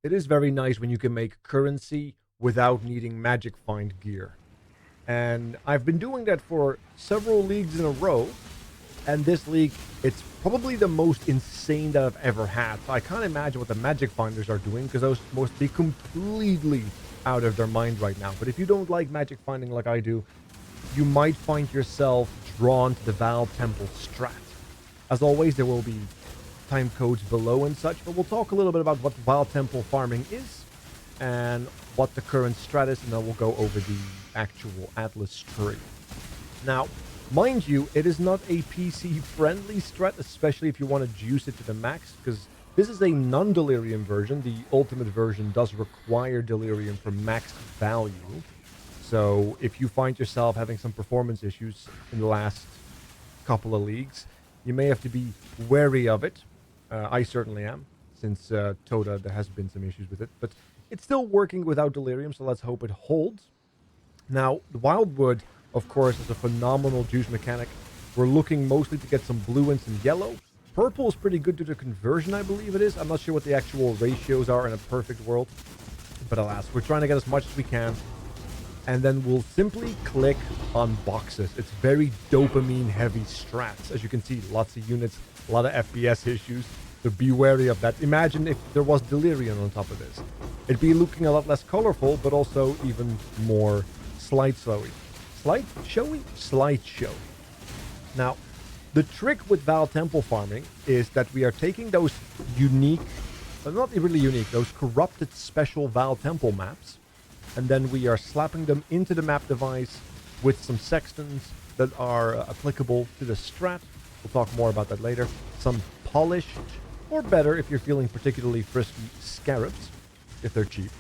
It is very nice when you can make currency without needing magic find gear. And I've been doing that for several leagues in a row. And this league, it's probably the most insane that I've ever had. So I can't imagine what the magic finders are doing, because those must be completely out of their mind right now. But if you don't like magic finding like I do, you might find yourself drawn to the Val Temple strat. As always, there will be time codes below and such, but we'll talk a little bit about what Val Temple farming is and what the current strat is, and then we'll go over the actual Atlas tree. Now, mind you, it is not a PC-friendly strat, especially if you want to juice it to the max, because this is a non-delirium version. The ultimate version does require delirium for max value. So if you find yourself having some performance issues in the last couple of leagues, you may have to be wary of it. I certainly am, since Toda, there has been some issues with it. But it's still working without delirium, so let's hope it holds. Now, the Wildwood, of course, is a phenomenal juice mechanic. We're looking mostly to get some blue and some yellow. Purple is pretty good due to conversion, I believe it is. I'm not sure what the actual ratios are in a perfect world. But alas, we're trying to get as much as we can. And then we'll simply click on boxes. It's very dopamine heavy strats. As you can see, lots of units, a lot of FPS issues. So be wary of that. Imagine if there was delirium on top of this. It'd be looking a lot less colorful, but also even more slideshowy. Slideshow. Now, the trick with Val Temple farming is that we are taking those unique, not really unique, those corrupted special Val Temple maps, and then we are slapping them into the map device with some sextants that are applicable to the strat. We'll talk more about that later. Some polished, or better if you're feeling particularly frisky, scarabs, if they're cheap.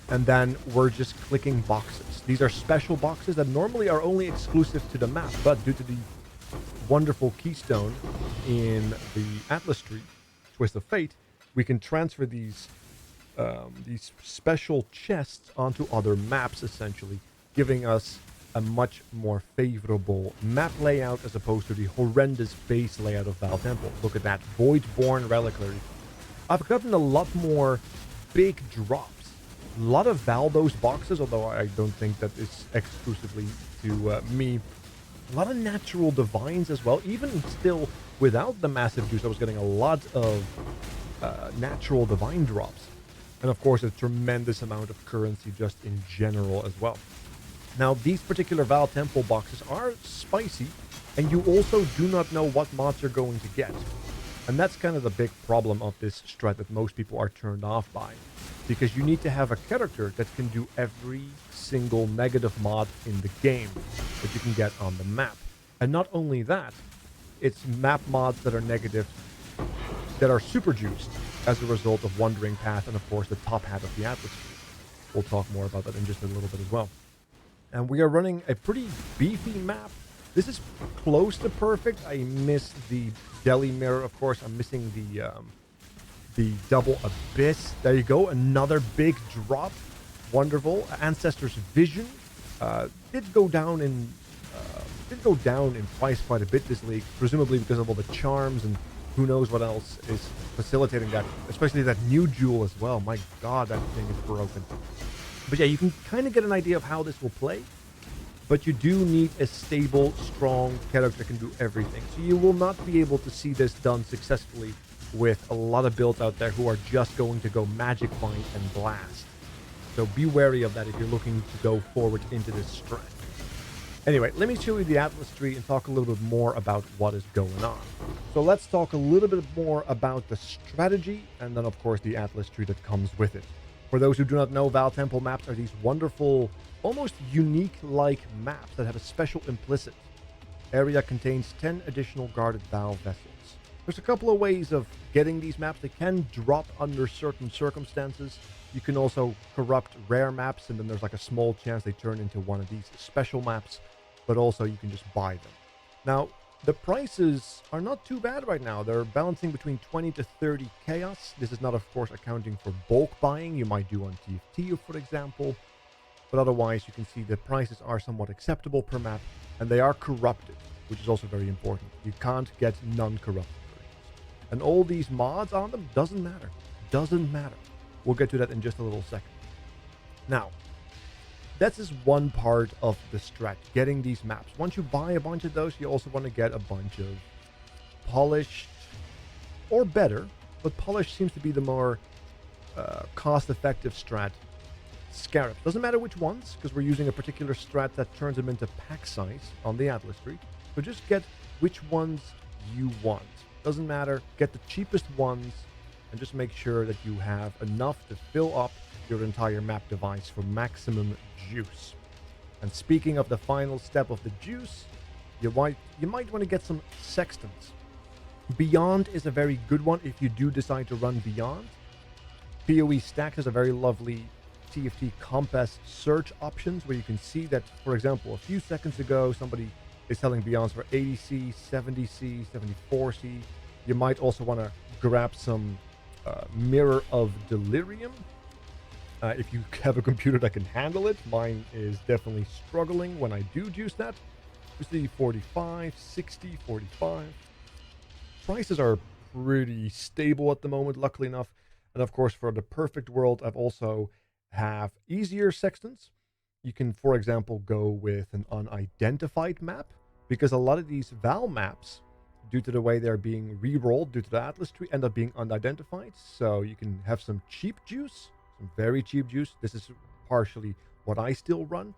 And then we're just clicking boxes. These are special boxes that normally are only exclusive to the map, but due to the wonderful keystone in the Atlas tree, Twist of Fate, we can transfer these special chests onto other maps, essentially, giving us a much more favorable map layout as opposed to the horrendous base layout of Val Temple. Look at that, Voidborn Reliquary. I've gotten a lot more big drops. A lot of Valdos boxes, although I don't think that is exclusively to me. A lot of natural divines as well. Even still, without the massive juice, I was getting a lot of natural divine drops. And of course, a tremendous amount of currency just in general as well. Now, these particular Val Temple boxes are spicy, and you also do not know what mods you're going to get. And that's kind of the big problem of this strat that most people are turned off by. Because you need to have a character that can do every single negative mod in the game that you can get on the map. And not only that, it's map mods that are negative, that are super juiced as a result of Wandering Path and, of course, the top hat of the Atlas tree. We'll talk more about that in just a little bit as well. And we are running a pretty beefy map. This is close to perfect. I missed the Deli mirror, of course. I'm missing the double abyss. There you go. Another big drop. Wonderful. Ancestor's Vision did go down in price quite a bit this league, presumably because of all the charms and who knows what else is facilitating that, especially that new jewel as well. My god, that thing is broken. But yeah, you can kind of get an idea of how this will play, but you do need a stable, strong character that can do everything. So you will not be able to see this done successfully with a lot of builds out there who are just going to go Magic Find and Blast. So be wary of that if you're looking to go forward into this strat. Anyway, let me show you the Atlas tree and talk a little bit more about what is going on. So let's talk a little bit more about the strategy and then, of course, the Atlas tree that comes with it. For those who do not know, Val Temple maps are these wonderful, almost unique-like maps that have a special implicit. Area contains 10 additional guarded Val vessels. There's a couple of ways of getting these maps. They can drop under certain circumstances. You can also corrupt rare maps, and then there's like a small chance they turn into one of these special maps, but also you can just buy them. Now, the prices are not too bad right now. They're balancing between 20 to 30 chaos. This is not, of course, accounting for bulk buying you might do on TFT, for example. But otherwise, you can see the prices are somewhat acceptable per map, and they are corrupted, which is also very important. You can't get non-corrupted versions. And all these mods on them doesn't matter. Doesn't matter. We'll get to that in just a little second. Now, that's just one part of the strat, getting these maps. Once you buy a bunch of those, you also want to get a bunch of polished, or better, but polished seems to be the more cost-effective strat. Scarabs. Doesn't matter which ones, because we're using a particular strat that turns them into pack size on the Atlas tree. So just get which ones you want. Doesn't matter. Get the cheapest ones, and just make sure that you have enough to fill up your entire map device for maximum juice. And speaking of the final step of the juice, you might want to get some sextants. Beyond is a very good one if you do decide to run Beyond. PoE Stacks has a very lovely TFT Compass search options where you can see that, for example, a few seconds ago, somebody is selling Beyonds for 80C, 70C, 74C. You might also want to grab some Mirror of Delirium. If you have a computer that can handle it. Mine is definitely struggling when I do juice that. We see 45, 60, 45. Prices are pretty stable at the moment, luckily enough. And of course, for the perfect world, I've also have easier sextants. You can, for example, go with an unidentified map, because a lot of these Val maps, due to the way they're being re-rolled due to the Atlas tree, end up being unidentified. So you can have some cheap juice, some very cheap juice. This is partially what I still run.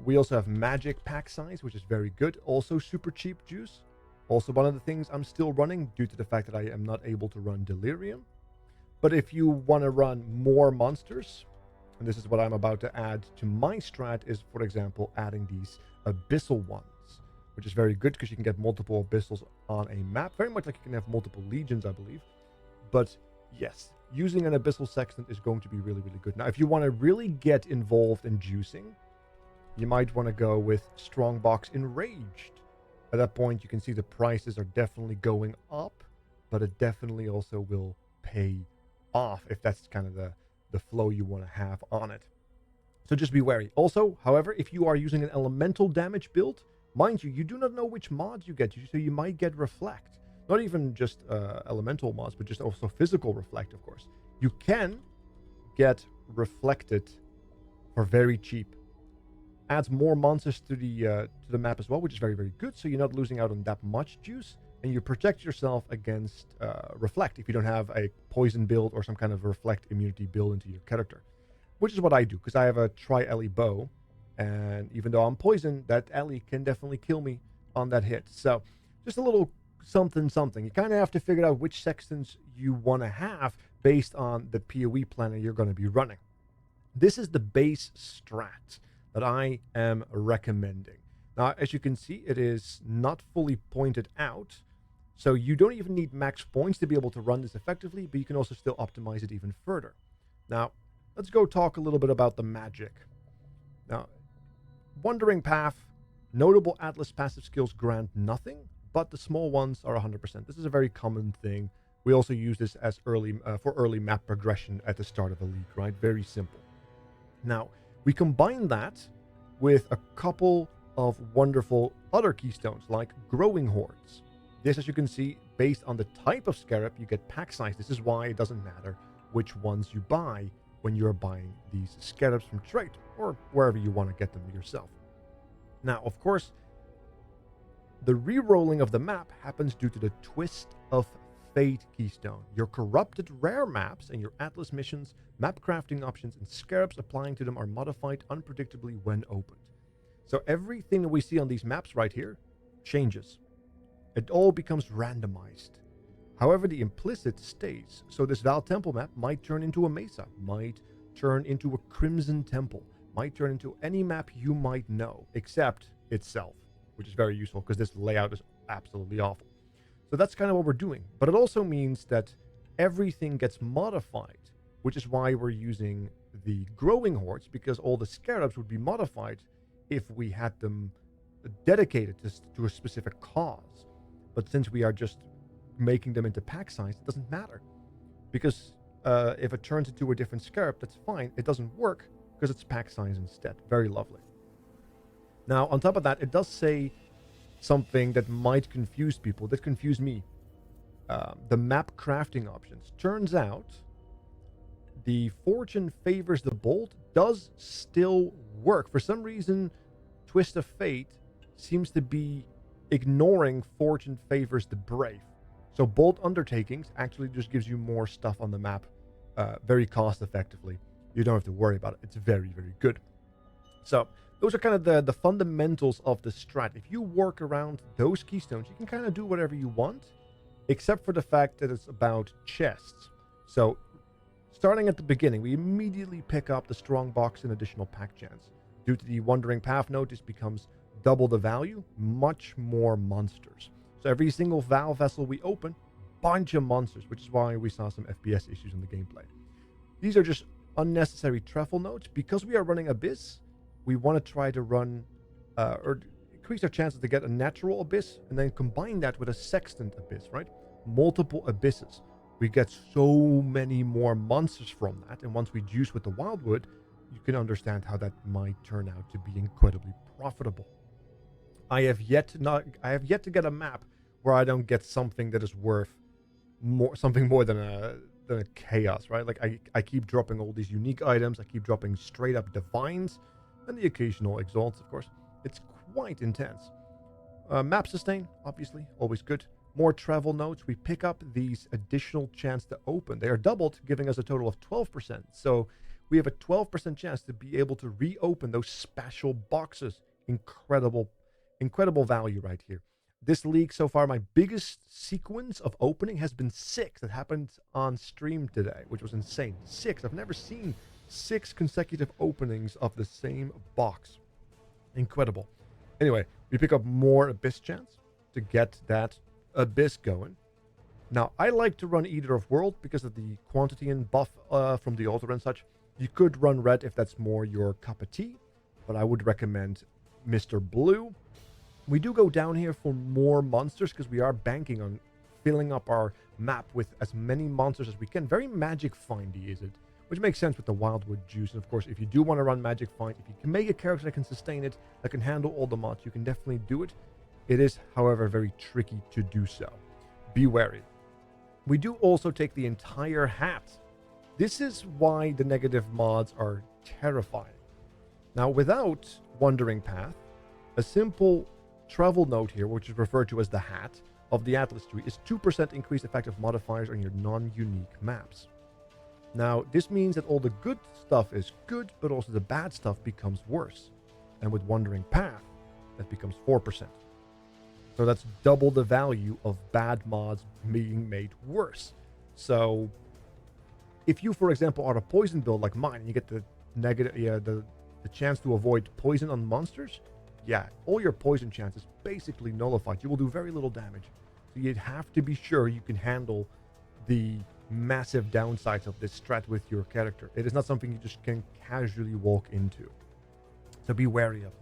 We also have magic pack size, which is very good. Also super cheap juice. Also one of the things I'm still running due to the fact that I am not able to run Delirium. But if you want to run more monsters, and this is what I'm about to add to my strat, is, for example, adding these abyssal ones, which is very good because you can get multiple abyssals on a map. Very much like you can have multiple legions, I believe. But yes, using an abyssal sextant is going to be really, really good. Now, if you want to really get involved in juicing, you might want to go with Strongbox Enraged. At that point, you can see the prices are definitely going up, but it definitely also will pay off if that's kind of the flow you want to have on it. So just be wary. Also, however, if you are using an elemental damage build, mind you, you do not know which mods you get, so you might get Reflect. Not even just elemental mods, but just also physical Reflect, of course. You can get Reflected for very cheap. Adds more monsters to the map as well, which is very, very good. So you're not losing out on that much juice, and you protect yourself against Reflect if you don't have a poison build or some kind of Reflect immunity build into your character. Which is what I do, because I have a Tri-Ellie bow, and even though I'm poisoned, that Ellie can definitely kill me on that hit. So just a little something. You kind of have to figure out which sextants you want to have based on the PoE planner you're going to be running. This is the base strat that I am recommending. Now, as you can see, it is not fully pointed out, so you don't even need max points to be able to run this effectively, but you can also still optimize it even further. Now, let's go talk a little bit about the magic. Now, Wandering Path, notable Atlas passive skills grant nothing, but the small ones are 100%. This is a very common thing. We also use this as for early map progression at the start of a league, right? Very simple. Now, we combine that with a couple of wonderful other keystones, like Growing Hordes. This, as you can see, based on the type of Scarab, you get pack size. This is why it doesn't matter which ones you buy when you're buying these Scarabs from trade, or wherever you want to get them yourself. Now, of course, the re-rolling of the map happens due to the Twist of Fate keystone. Your corrupted rare maps and your Atlas missions, map crafting options, and Scarabs applying to them are modified unpredictably when opened. So everything that we see on these maps right here changes. It all becomes randomized. However, the implicit stays. So this Val Temple map might turn into a Mesa, might turn into a Crimson Temple, might turn into any map you might know, except itself, which is very useful because this layout is absolutely awful. So that's kind of what we're doing. But it also means that everything gets modified, which is why we're using the Growing Hordes, because all the Scarabs would be modified if we had them dedicated to a specific cause. But since we are just making them into pack size, it doesn't matter. Because if it turns into a different Scarab, that's fine. It doesn't work because it's pack size instead. Very lovely. Now, on top of that, it does say something that might confuse people. That confused me. The map crafting options. Turns out the Fortune Favors the Bold does still work. For some reason, Twist of Fate seems to be ignoring Fortune Favors the Brave. So Bold Undertakings actually just gives you more stuff on the map very cost effectively. You don't have to worry about it. It's very, very good. So those are kind of the fundamentals of the strat. If you work around those keystones, you can kind of do whatever you want, except for the fact that it's about chests. So starting at the beginning, we immediately pick up the strong box and additional pack chance. Due to the Wandering Path note, this becomes double the value, much more monsters. So every single Val vessel we open, bunch of monsters, which is why we saw some FPS issues in the gameplay. These are just unnecessary truffle notes. Because we are running Abyss, we want to try to run or increase our chances to get a natural Abyss and then combine that with a Sextant Abyss, right? Multiple Abysses. We get so many more monsters from that, and once we juice with the Wildwood, you can understand how that might turn out to be incredibly profitable. I have yet to get a map where I don't get something that is worth something more than a chaos, right? Like I keep dropping all these unique items, I keep dropping straight up divines, and the occasional exalts, of course. It's quite intense. Map sustain, obviously, always good. More travel notes. We pick up these additional chance to open. They are doubled, giving us a total of 12%. So we have a 12% chance to be able to reopen those special boxes. Incredible value right here. This league so far, my biggest sequence of opening has been 6. That happened on stream today, which was insane. 6. I've never seen 6 consecutive openings of the same box. Incredible. Anyway, we pick up more Abyss chance to get that Abyss going. Now, I like to run Eater of World because of the quantity and buff from the altar and such. You could run red if that's more your cup of tea, but I would recommend Mr. Blue. We do go down here for more monsters because we are banking on filling up our map with as many monsters as we can. Very magic findy is it, which makes sense with the Wildwood juice. And of course, if you do want to run magic find, if you can make a character that can sustain it, that can handle all the mods, you can definitely do it. It is, however, very tricky to do so. Be wary. We do also take the entire hat. This is why the negative mods are terrifying. Now, without Wandering Path, a simple travel note here, which is referred to as the hat of the Atlas tree, is 2% increased effective modifiers on your non-unique maps. Now, this means that all the good stuff is good, but also the bad stuff becomes worse. And with Wandering Path, that becomes 4%. So that's double the value of bad mods being made worse. So if you, for example, are a poison build like mine, and you get the chance to avoid poison on monsters, yeah, all your poison chances basically nullified. You will do very little damage. So you'd have to be sure you can handle the massive downsides of this strat with your character. It is not something you just can casually walk into. So be wary of that.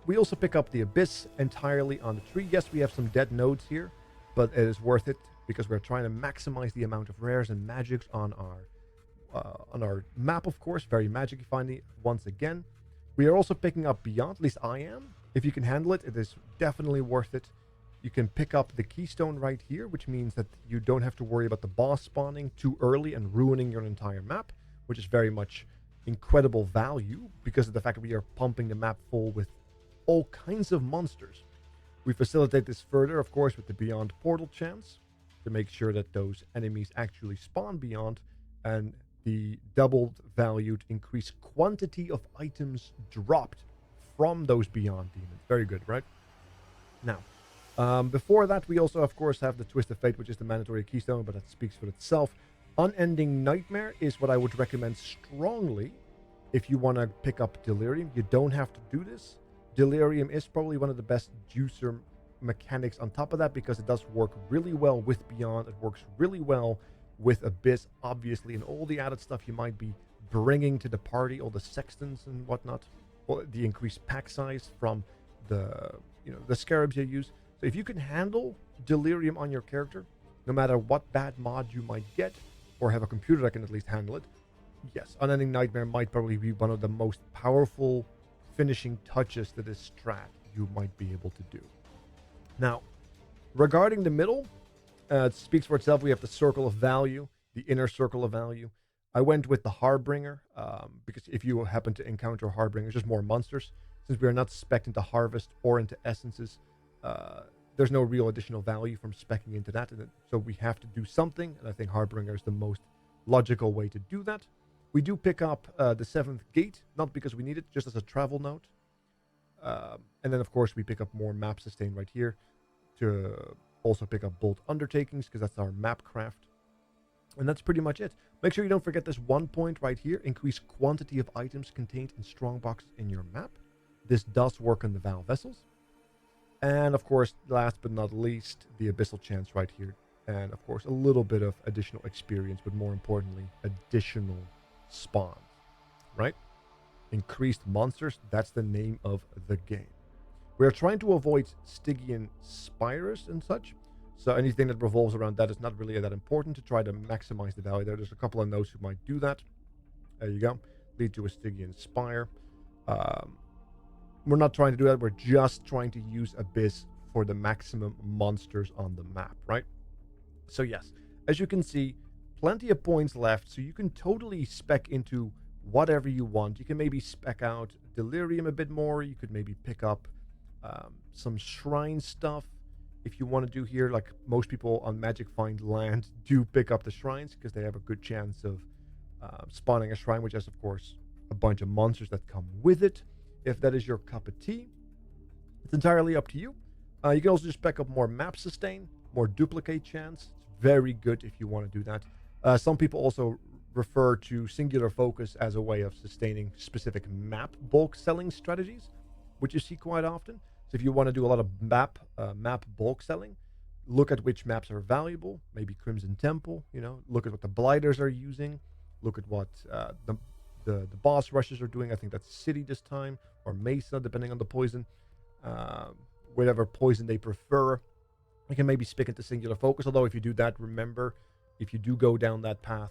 We also pick up the Abyss entirely on the tree. Yes, we have some dead nodes here, but it is worth it because we're trying to maximize the amount of rares and magics on our map, of course. Very magic findy once again. We are also picking up Beyond, at least I am. If you can handle it, it is definitely worth it. You can pick up the Keystone right here, which means that you don't have to worry about the boss spawning too early and ruining your entire map, which is very much incredible value because of the fact that we are pumping the map full with all kinds of monsters. We facilitate this further, of course, with the Beyond portal chance to make sure that those enemies actually spawn beyond, and the doubled valued increased quantity of items dropped from those Beyond demons. Very good, right? Now, before that, we also, of course, have the Twist of Fate, which is the mandatory keystone, but that speaks for itself. Unending Nightmare is what I would recommend strongly if you want to pick up Delirium. You don't have to do this. Delirium is probably one of the best juicer mechanics on top of that because it does work really well with Beyond. It works really well with Abyss, obviously, and all the added stuff you might be bringing to the party, all the Sextants and whatnot, or the increased pack size from the Scarabs you use. So if you can handle Delirium on your character, no matter what bad mod you might get, or have a computer that can at least handle it, yes, Unending Nightmare might probably be one of the most powerful finishing touches to this strat you might be able to do. Now, regarding the middle, it speaks for itself. We have the Circle of Value, the Inner Circle of Value. I went with the Harbinger, because if you happen to encounter Harbingers, just more monsters. Since we are not spec'd into Harvest or into Essences, there's no real additional value from speccing into that. So we have to do something, and I think Harbinger is the most logical way to do that. We do pick up the 7th Gate, not because we need it, just as a travel note. And then, of course, we pick up more map sustain right here to also pick up Bold Undertakings, because that's our map craft. And that's pretty much it. Make sure you don't forget this 1 point right here. Increase quantity of items contained in Strongbox in your map. This does work on the Val Vessels. And, of course, last but not least, the Abyssal Chance right here. And, of course, a little bit of additional experience, but more importantly, additional spawns, right? Increased monsters, that's the name of the game. We are trying to avoid Stygian Spires and such, so anything that revolves around that is not really that important to try to maximize the value there. There's a couple of nodes who might do that. There you go. Lead to a Stygian Spire. We're not trying to do that. We're just trying to use Abyss for the maximum monsters on the map, right? So yes, as you can see, plenty of points left, so you can totally spec into whatever you want. You can maybe spec out Delirium a bit more. You could maybe pick up some shrine stuff if you want to do here. Like most people on Magic Find Land do pick up the shrines because they have a good chance of spawning a shrine, which has, of course, a bunch of monsters that come with it. If that is your cup of tea, it's entirely up to you. You can also just spec up more map sustain, more duplicate chance. It's very good if you want to do that. Some people also refer to singular focus as a way of sustaining specific map bulk selling strategies, which you see quite often. So if you want to do a lot of map bulk selling, look at which maps are valuable. Maybe Crimson Temple, look at what the Blighters are using. Look at what the boss rushes are doing. I think that's City this time, or Mesa, depending on the poison. Whatever poison they prefer. You can maybe stick into singular focus, although if you do that, remember, if you do go down that path,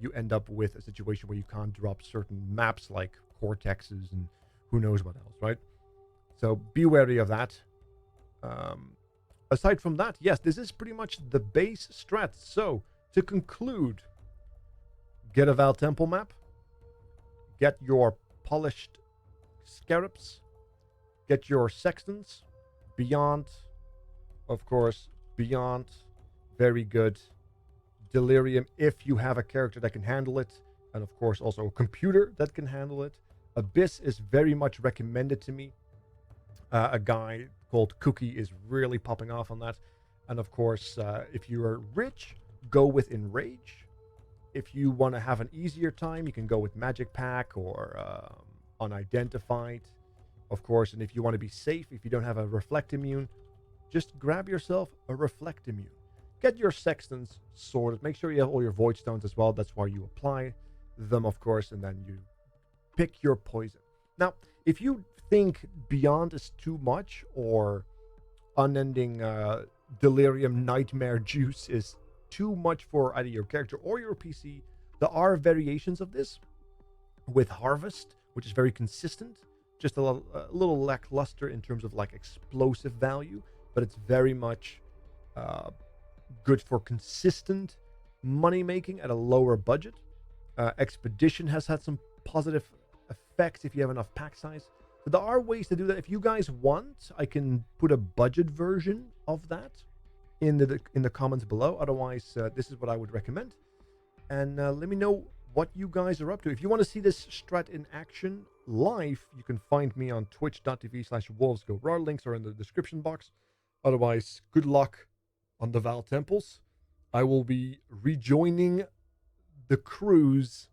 you end up with a situation where you can't drop certain maps like Cortexes and who knows what else, right? So be wary of that. Aside from that, yes, this is pretty much the base strat. So to conclude, get a Val Temple map, get your Polished Scarabs, get your Sextants, Beyond, of course, Beyond, very good. Delirium, if you have a character that can handle it, and of course also a computer that can handle it. Abyss is very much recommended to me. A guy called Cookie is really popping off on that. And of course, if you are rich, go with Enrage. If you want to have an easier time, you can go with Magic Pack or Unidentified, of course. And if you want to be safe, if you don't have a Reflect Immune, just grab yourself a Reflect Immune. Get your Sextants sorted. Make sure you have all your Void Stones as well. That's why you apply them, of course, and then you pick your poison. Now, if you think Beyond is too much, or Unending Delirium Nightmare Juice is too much for either your character or your PC, there are variations of this with Harvest, which is very consistent, just a little lackluster in terms of like explosive value, but it's very much good for consistent money making at a lower budget. Expedition has had some positive effects if you have enough pack size. So there are ways to do that. If you guys want, I can put a budget version of that in the comments below. Otherwise, this is what I would recommend. And let me know what you guys are up to. If you want to see this strat in action live, you can find me on twitch.tv/wolvesgorar. Links are in the description box. Otherwise, good luck on the Val Temples. I will be rejoining the cruise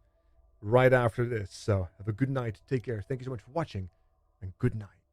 right after this. So have a good night. Take care. Thank you so much for watching, and good night.